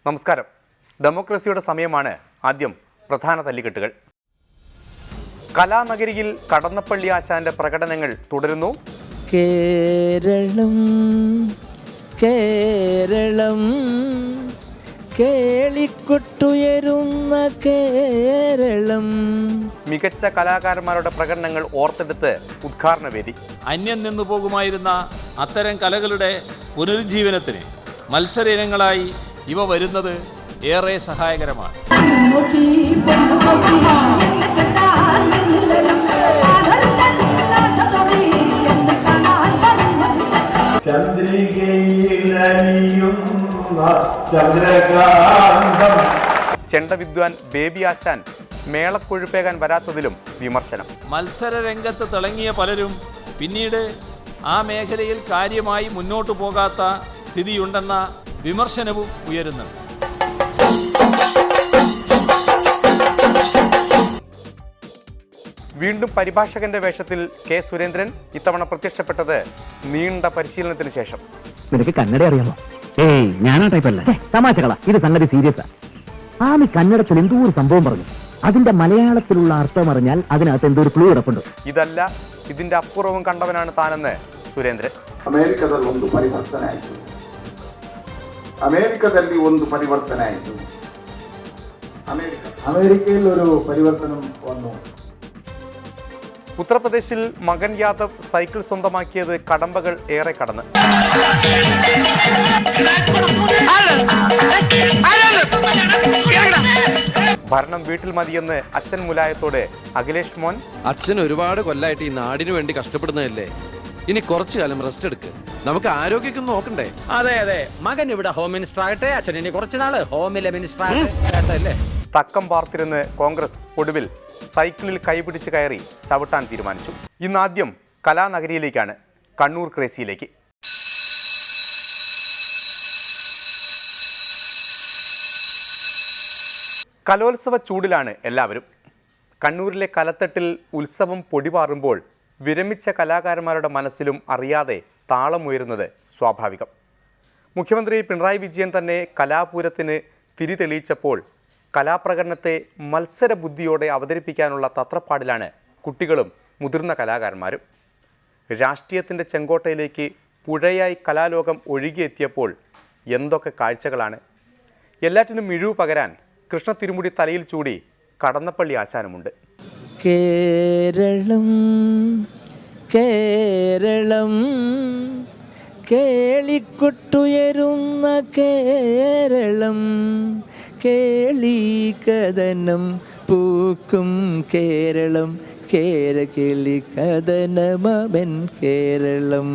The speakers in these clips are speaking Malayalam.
നമസ്കാരം. ഡെമോക്രസിയുടെ സമയമാണ്. ആദ്യം പ്രധാന തല്ലിക്കെട്ടുകൾ. കലാനഗരിയിൽ കടന്നപ്പള്ളി ആശാന്റെ പ്രകടനങ്ങൾ തുടരുന്നു. കേരളം കേരളം കേളിക്കൊട്ടുയരുന്ന കേരളം. മികച്ച കലാകാരന്മാരുടെ പ്രകടനങ്ങൾ ഓർത്തെടുത്ത് ഉദ്ഘാടന വേദി. അന്യം നിന്നു പോകുമായിരുന്ന അത്തരം കലകളുടെ പുനരുജ്ജീവനത്തിന് മത്സര ഇനങ്ങളായി ഇവ വരുന്നത് ഏറെ സഹായകരമാണ്. ചെണ്ടവിദ്വാൻ ബേബി ആശാൻ മേളക്കൊഴുപ്പേകാൻ വരാത്തതിലും വിമർശനം. മത്സര രംഗത്ത് തിളങ്ങിയ പലരും പിന്നീട് ആ മേഖലയിൽ കാര്യമായി മുന്നോട്ടു പോകാത്ത സ്ഥിതിയുണ്ടെന്ന വിമർശനവും ഉയരുന്നുണ്ട്. വീണ്ടും പരിഭാഷകന്റെ വേഷത്തിൽ കെ സുരേന്ദ്രൻ ഇത്തവണ പ്രത്യക്ഷപ്പെട്ടത് നീണ്ട പരിശീലനത്തിന് ശേഷം. നിനക്ക് കന്നഡ അറിയാമോ? ഏയ് ഞാനാ ടൈപ്പല്ല, തമാശകളാ. ഇത് സംഗതി സീരിയസാ. ആമി കന്നഡത്തിൽ എന്തോ ഒരു സംഭവം പറഞ്ഞു, അതിന്റെ മലയാളത്തിലുള്ള അർത്ഥം അറിഞ്ഞാൽ അതിനകത്ത് എന്തോ ഒരു ക്ലൂ കിടപ്പുണ്ട്. ഇതല്ല, ഇതിന്റെ അപ്പുറവും കണ്ടവനാണ് താനെന്ന് സുരേന്ദ്രൻ. ಅಮೆರಿಕದಲ್ಲಿ ಒಂದು ಪರಿವರ್ತನೆ ಆಯಿತು. അമേരിക്കയിൽ ഒരു പരിവർത്തനം വന്നു. ഉത്തർപ്രദേശിൽ മകൻ യാദവ് സൈക്കിൾ സ്വന്തമാക്കിയത് കടമ്പകൾ ഏറെ കടന്ന്. ഭരണം വീട്ടിൽ മതിയെന്ന് അച്ഛൻ മുലായത്തോട് അഖിലേഷ് മോൻ. അച്ഛൻ ഒരുപാട് കൊല്ലായിട്ട് ഈ നാടിനു വേണ്ടി കഷ്ടപ്പെടുന്നതല്ലേ, ഇനി കുറച്ചു കാലം റെസ്റ്റ് എടുക്ക്, നമുക്ക് ആരോഗ്യം നോക്കണ്ടേ. അതെ അതെ, മകൻ ഇവിടെ ഹോം മിനിസ്റ്റർ ആകട്ടെ, അച്ഛൻ ഇനി കുറച്ചു നാള് ഹോമിലെ മിനിസ്റ്റർ ആകട്ടെ. തക്കം പാർത്തിരുന്ന് കോൺഗ്രസ് ഒടുവിൽ സൈക്കിളിൽ കൈപിടിച്ച് കയറി ചവിട്ടാൻ തീരുമാനിച്ചു. ഇന്നാദ്യം കലാനഗരിയിലേക്കാണ്, കണ്ണൂർ ക്രേസിയിലേക്ക്. കലോത്സവ ചൂടിലാണ് എല്ലാവരും. കണ്ണൂരിലെ കലത്തട്ടിൽ ഉത്സവം പൊടിപാറുമ്പോൾ വിരമിച്ച കലാകാരന്മാരുടെ മനസ്സിലും അറിയാതെ താളമുയരുന്നത് സ്വാഭാവികം. മുഖ്യമന്ത്രി പിണറായി വിജയൻ തന്നെ കലാപൂരത്തിന് തിരി തെളിയിച്ചപ്പോൾ കലാപ്രകടനത്തെ മത്സര ബുദ്ധിയോടെ അവതരിപ്പിക്കാനുള്ള തത്രപ്പാടിലാണ് കുട്ടികളും മുതിർന്ന കലാകാരന്മാരും. രാഷ്ട്രീയത്തിൻ്റെ ചെങ്കോട്ടയിലേക്ക് പുഴയായി കലാലോകം ഒഴുകിയെത്തിയപ്പോൾ എന്തൊക്കെ കാഴ്ചകളാണ്! എല്ലാറ്റിനും മിഴിവ് പകരാൻ കൃഷ്ണ തിരുമുടി തലയിൽ ചൂടി കടന്നപ്പള്ളി ആശാനുമുണ്ട്. കേരളം കേരളം കേളിക്കൊട്ടുയരുന്ന കേരളം. കേളികഥനം പൂക്കും കേരളം, കേരകിളി കഥനമൻ കേരളം.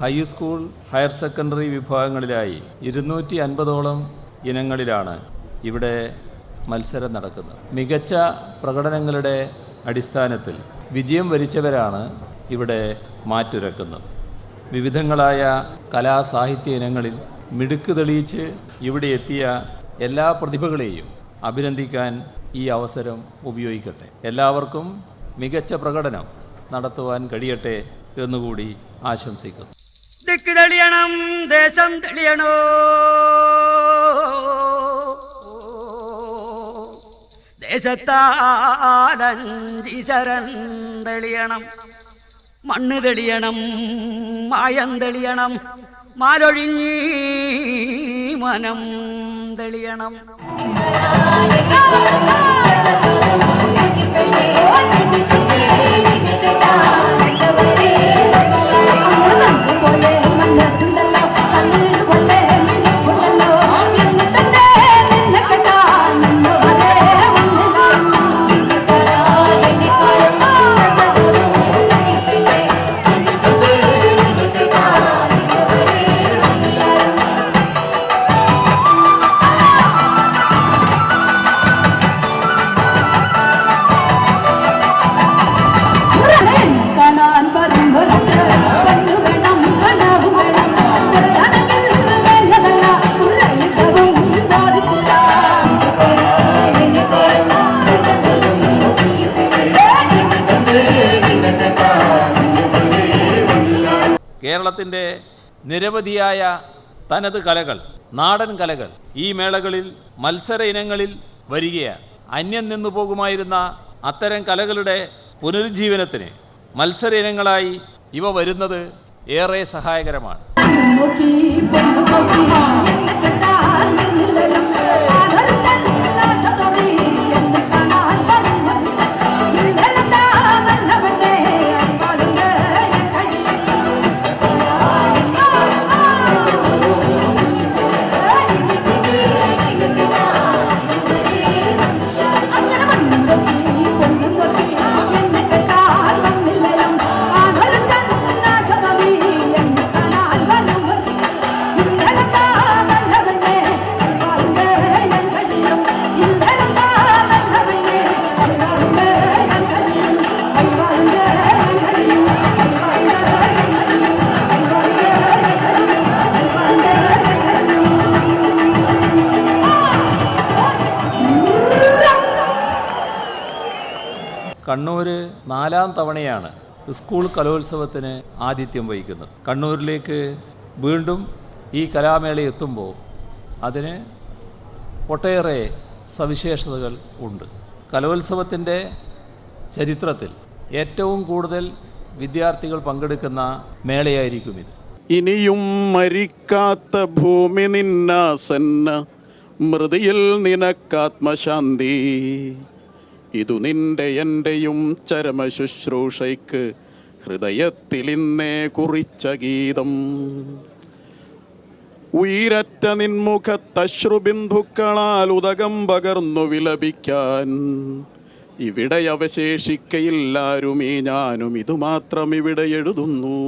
ഹൈസ്കൂൾ, ഹയർ സെക്കൻഡറി വിഭാഗങ്ങളിലായി 250ഓളം ഇനങ്ങളിലാണ് ഇവിടെ മത്സരം നടക്കുന്നത്. മികച്ച പ്രകടനങ്ങളുടെ അടിസ്ഥാനത്തിൽ വിജയം വരിച്ചവരാണ് ഇവിടെ മാറ്റുരക്കുന്നത്. വിവിധങ്ങളായ കലാസാഹിത്യ ഇനങ്ങളിൽ മിടുക്ക് തെളിയിച്ച് ഇവിടെ എത്തിയ എല്ലാ പ്രതിഭകളെയും അഭിനന്ദിക്കാൻ ഈ അവസരം ഉപയോഗിക്കട്ടെ. എല്ലാവർക്കും മികച്ച പ്രകടനം നടത്തുവാൻ കഴിയട്ടെ എന്നുകൂടി ആശംസിക്കുന്നു. ദിക്ക് തെളിയണം, ദേശം തെളിയണോ, ദേശത്താലഞ്ചിശരൻ തെളിയണം, മണ്ണ് തെളിയണം, മായം തെളിയണം, മാലൊഴിഞ്ഞി മനം തെളിയണം. കേരളത്തിൻ്റെ നിരവധിയായ തനത് കലകൾ, നാടൻ കലകൾ ഈ മേളകളിൽ മത്സര ഇനങ്ങളിൽ വരികയാണ്. അന്യം നിന്നു പോകുമായിരുന്ന അത്തരം കലകളുടെ പുനരുജ്ജീവനത്തിന് മത്സര ഇനങ്ങളായി ഇവ വരുന്നത് ഏറെ സഹായകരമാണ്. കണ്ണൂർ 4ാം തവണയാണ് സ്കൂൾ കലോത്സവത്തിന് ആതിഥ്യം വഹിക്കുന്നത്. കണ്ണൂരിലേക്ക് വീണ്ടും ഈ കലാമേള എത്തുമ്പോൾ അതിന് ഒട്ടേറെ സവിശേഷതകൾ ഉണ്ട്. കലോത്സവത്തിൻ്റെ ചരിത്രത്തിൽ ഏറ്റവും കൂടുതൽ വിദ്യാർത്ഥികൾ പങ്കെടുക്കുന്ന മേളയായിരിക്കും ഇത്. ഇനിയും മരിക്കാത്ത ഭൂമി നിന്നാസന്ന മൃതിയിൽ നിനക്കാത്മശാന്തി, ഇതു നിന്റെ എൻ്റെയും ചരമശുശ്രൂഷയ്ക്ക് ഹൃദയത്തിലിന്നേ കുറിച്ച ഗീതം. ഉയരറ്റ നിൻമുഖത്തശ്രുബിന്ദുക്കളാൽ ഉദകം പകർന്നു വിലപിക്കാൻ ഇവിടെ അവശേഷിക്കയില്ലാരുമീ ഞാനും ഇതുമാത്രം ഇവിടെ എഴുതുന്നു.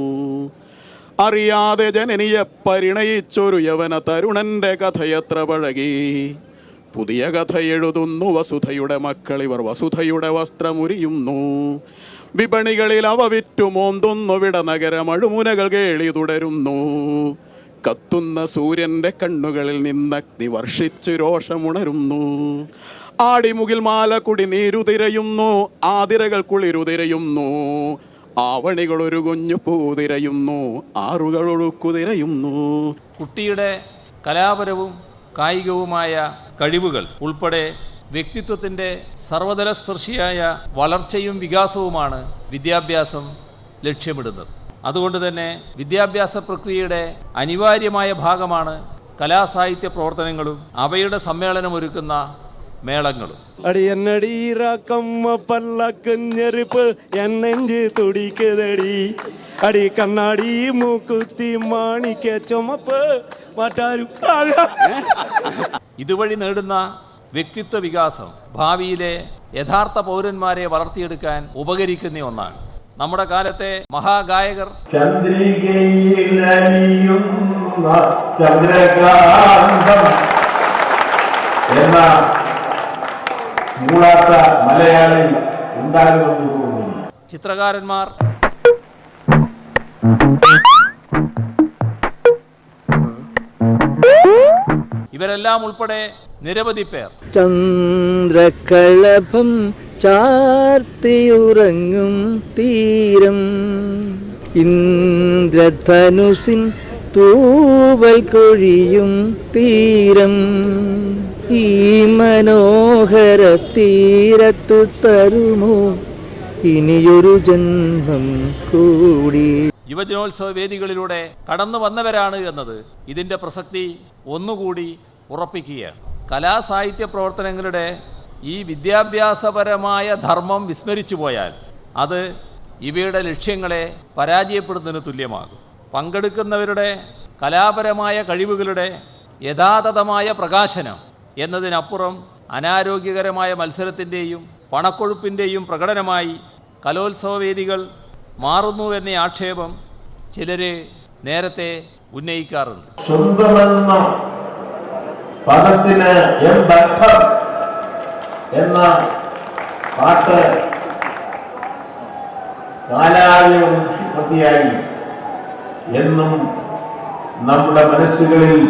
അറിയാതെ ജനനിയെ പരിണയിച്ചൊരു യവന തരുണന്റെ കഥയത്ര പഴകി. പുതിയ കഥ എഴുതുന്നു വസുധയുടെ മക്കളിവർ, വസുധയുടെ വസ്ത്രമുരിയുന്നു. വിപണികളിൽ അവ വിറ്റുമോന്തുന്നു, വിട നഗരം അഴുമുനകൾ കേളി തുടരുന്നു. കത്തുന്ന സൂര്യന്റെ കണ്ണുകളിൽ നിന്നഗ്നി വർഷിച്ച് രോഷമുണരുന്നു. ആടിമുകിൽ മാലക്കുടി നീരുതിരയുന്നു, ആതിരകൾ കുളിരുതിരയുന്നു. ആവണികൾ ഒരു കുഞ്ഞു പൂതിരയുന്നു, ആറുകൾ ഒഴുക്കുതിരയുന്നു. കുട്ടിയുടെ കലാപരവും കായികവുമായ കഴിവുകൾ ഉൾപ്പെടെ വ്യക്തിത്വത്തിൻ്റെ സർവതലസ്പർശിയായ വളർച്ചയും വികാസവുമാണ് വിദ്യാഭ്യാസം ലക്ഷ്യമിടുന്നത്. അതുകൊണ്ട് തന്നെ വിദ്യാഭ്യാസ പ്രക്രിയയുടെ അനിവാര്യമായ ഭാഗമാണ് കലാസാഹിത്യ പ്രവർത്തനങ്ങളും അവയുടെ സമ്മേളനമൊരുക്കുന്ന മേളങ്ങളും. അടിയന്നടീറാക്കമ്മ പല്ലക്കുഞ്ഞെറുപ്പ് എന്നെഞ്ച് തുടിക്കുതടി, അടി കണ്ണാടി മൂക്കുത്തി മാണിക്ക ചുമപ്പ് മാറ്റാരും. ഇതുവഴി നേടുന്ന വ്യക്തിത്വ വികാസം ഭാവിയിലെ യഥാർത്ഥ പൗരന്മാരെ വളർത്തിയെടുക്കാൻ ഉപകരിക്കുന്ന ഒന്നാണ്. നമ്മുടെ കാലത്തെ മഹാഗായകർ എന്ന മൂളാത്ത മലയാളി ഉണ്ടാകുമെന്ന് തോന്നുന്നു. ചിത്രകാരന്മാർ, ഇവരെല്ലാം ഉൾപ്പെടെ നിരവധി പേർ ചന്ദ്രകളഭം ചാർത്തിയുറങ്ങും തീരം, ഇന്ദ്രധനുസിൻ തൂവൽ കൊഴിയും തീരം, ഈ മനോഹര തീരത്ത് തരുമോ ഇനിയൊരു ജന്മം കൂടി. യുവജനോത്സവ വേദികളിലൂടെ കടന്നു വന്നവരാണ് എന്നത് ഇതിൻ്റെ പ്രസക്തി ഒന്നുകൂടി ഉറപ്പിക്കുകയാണ്. കലാസാഹിത്യ പ്രവർത്തനങ്ങളുടെ ഈ വിദ്യാഭ്യാസപരമായ ധർമ്മം വിസ്മരിച്ചു പോയാൽ അത് ഇവയുടെ ലക്ഷ്യങ്ങളെ പരാജയപ്പെടുന്നതിന് തുല്യമാകും. പങ്കെടുക്കുന്നവരുടെ കലാപരമായ കഴിവുകളുടെ യഥാതഥമായ പ്രകാശനം എന്നതിനപ്പുറം അനാരോഗ്യകരമായ മത്സരത്തിൻ്റെയും പണക്കൊഴുപ്പിൻ്റെയും പ്രകടനമായി കലോത്സവ വേദികൾ മാറുന്നുവെന്ന ആക്ഷേപം ചിലര് നേരത്തെ ഉന്നയിക്കാറുണ്ട്. സ്വന്തമെന്ന പദത്തിന് എന്ന പാട്ട് കാലാനുവർത്തിയായി എന്നും നമ്മുടെ മനസ്സുകളിൽ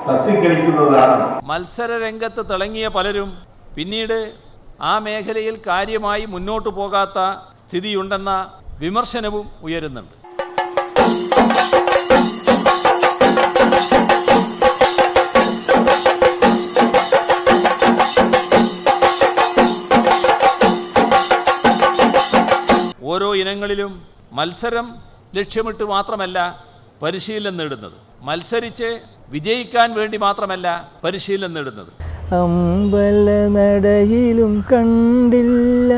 തത്തിക്കളിക്കുന്നതാണ്. മത്സര രംഗത്ത് തിളങ്ങിയ പലരും പിന്നീട് ആ മേഖലയിൽ കാര്യമായി മുന്നോട്ടു പോകാത്ത സ്ഥിതിയുണ്ടെന്ന വിമർശനവും ഉയരുന്നുണ്ട്. ഓരോ ഇനങ്ങളിലും മത്സരം ലക്ഷ്യമിട്ട് മാത്രമല്ല പരിശീലനം നേടുന്നത്, മത്സരിച്ച് വിജയിക്കാൻ വേണ്ടി മാത്രമല്ല പരിശീലനം നേടുന്നത്. അമ്പല നടയിലും കണ്ടില്ല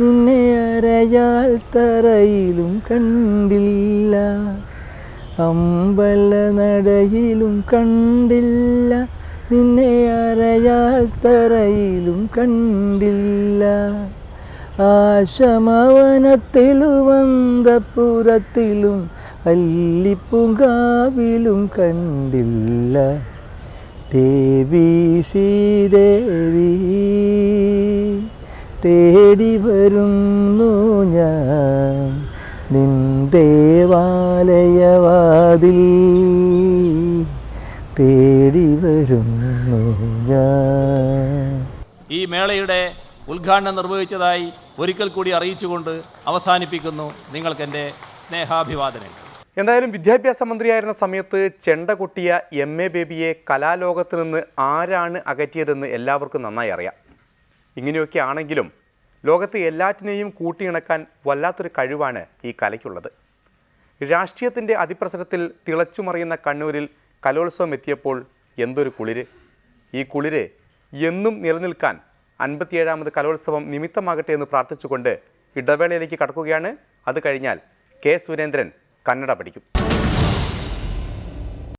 നിന്നെ, അരയാൽ തറയിലും കണ്ടില്ല. അമ്പല നടയിലും കണ്ടില്ല നിന്നെ, അരയാൽ തറയിലും കണ്ടില്ല. ആശമവനത്തിലും അന്തപുരത്തിലും അല്ലിപ്പുങ്കാവിലും കണ്ടില്ല. ദേവി ശ്രീദേവി തേടി വരുന്നു ഞാൻ നിൻ ദേവാലയവാതിൽ, തേടി വരുന്നു ഞാൻ. ഈ മേളയുടെ ഉദ്ഘാടനം നിർവഹിച്ചതായി ഒരിക്കൽ കൂടി അറിയിച്ചുകൊണ്ട് അവസാനിപ്പിക്കുന്നു. നിങ്ങൾക്കെൻ്റെ സ്നേഹാഭിവാദനങ്ങൾ. എന്തായാലും വിദ്യാഭ്യാസ മന്ത്രിയായിരുന്ന സമയത്ത് ചെണ്ട കൊട്ടിയ MA ബേബിയെ കലാലോകത്ത് നിന്ന് ആരാണ് അകറ്റിയതെന്ന് എല്ലാവർക്കും നന്നായി അറിയാം. ഇങ്ങനെയൊക്കെ ആണെങ്കിലും ലോകത്ത് എല്ലാറ്റിനെയും കൂട്ടിയിണക്കാൻ വല്ലാത്തൊരു കഴിവാണ് ഈ കലയ്ക്കുള്ളത്. രാഷ്ട്രീയത്തിൻ്റെ അതിപ്രസരത്തിൽ തിളച്ചുമറിയുന്ന കണ്ണൂരിൽ കലോത്സവം എത്തിയപ്പോൾ എന്തൊരു കുളിര്! ഈ കുളിര് എന്നും നിലനിൽക്കാൻ 57ാമത് കലോത്സവം നിമിത്തമാകട്ടെ എന്ന് പ്രാർത്ഥിച്ചുകൊണ്ട് ഇടവേളയിലേക്ക് കടക്കുകയാണ്. അത് കഴിഞ്ഞാൽ K. സുരേന്ദ്രൻ കന്നഡ പഠിക്കും.